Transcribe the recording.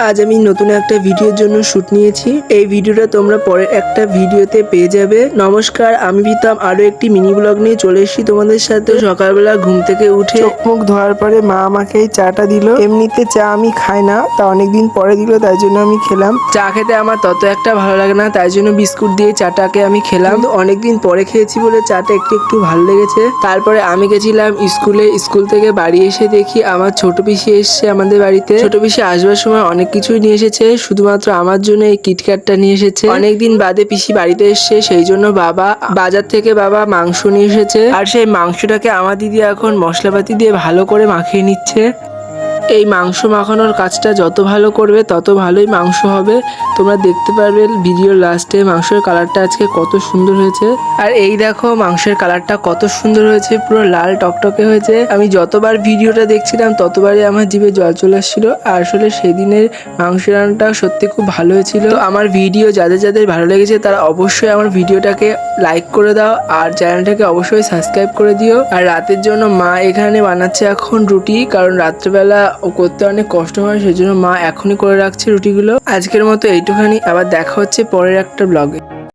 আজ আমি নতুন একটা ভিডিওর জন্য শুট নিয়েছি। এই ভিডিওটা তোমরা পরের একটা ভিডিওতে পেয়ে যাবে। নমস্কার, আমি প্রীতম আরো একটি মিনি ব্লগ নিয়ে চলে এসেছি তোমাদের সাথে। সকালবেলা ঘুম থেকে উঠে চোখ মুখ ধোয়ার পরে মা আমাকে এই চাটা দিল। এমনিতে চা আমি খাই না, তা অনেকদিন পরে দিল, তাই জন্য আমি খেলাম। চা খেতে আমার তত একটা ভালো লাগে না, তাই জন্য বিস্কুট দিয়ে চাটাকে আমি খেলাম। তো অনেকদিন পরে খেয়েছি বলে চাটা একটু একটু ভালো লেগেছে। তারপরে আমি গেছিলাম স্কুলে। স্কুল থেকে বাড়ি এসে দেখি আমার ছোট পিসি এসছে আমাদের বাড়িতে। ছোট পিসি আসবার সময় অনেক কিছুই নিয়ে এসেছে, শুধুমাত্র আমার জন্য এই কিটক্যাটটা নিয়ে এসেছে। অনেকদিন বাদে পিসি বাড়িতে এসছে, সেই জন্য বাজার থেকে মাংস নিয়ে এসেছে। আর সেই মাংসটাকে আমার দিদি এখন মশলাপাতি দিয়ে ভালো করে মাখিয়ে নিচ্ছে। এই মাংস মাখানোর কাজটা যত ভালো করবে তত ভালোই মাংস হবে। তোমরা দেখতে পারবে ভিডিওর লাস্টে মাংসের কালারটা আজকে কত সুন্দর হয়েছে। আর এই দেখো মাংসের কালারটা কত সুন্দর হয়েছে, পুরো লাল টকটকে হয়েছে। আমি যতবার ভিডিওটা দেখছিলাম ততবারই আমার জিভে জল চলে আসছিল। আর আসলে সেদিনের মাংস রান্নাটা সত্যি খুব ভালো হয়েছিল। তো আমার ভিডিও যাদের যাদের ভালো লেগেছে তারা অবশ্যই আমার ভিডিওটাকে লাইক করে দাও আর চ্যানেলটাকে অবশ্যই সাবস্ক্রাইব করে দিও। আর রাতের জন্য মা এখানে বানাচ্ছে এখন রুটি, কারণ রাত্রেবেলা করতে অনেক কষ্ট হয়, সেজন্য মা এখনই করে রাখছে রুটিগুলো। আজকের মতো এইটুখানি, আবার দেখা হচ্ছে পরের একটা ব্লগে।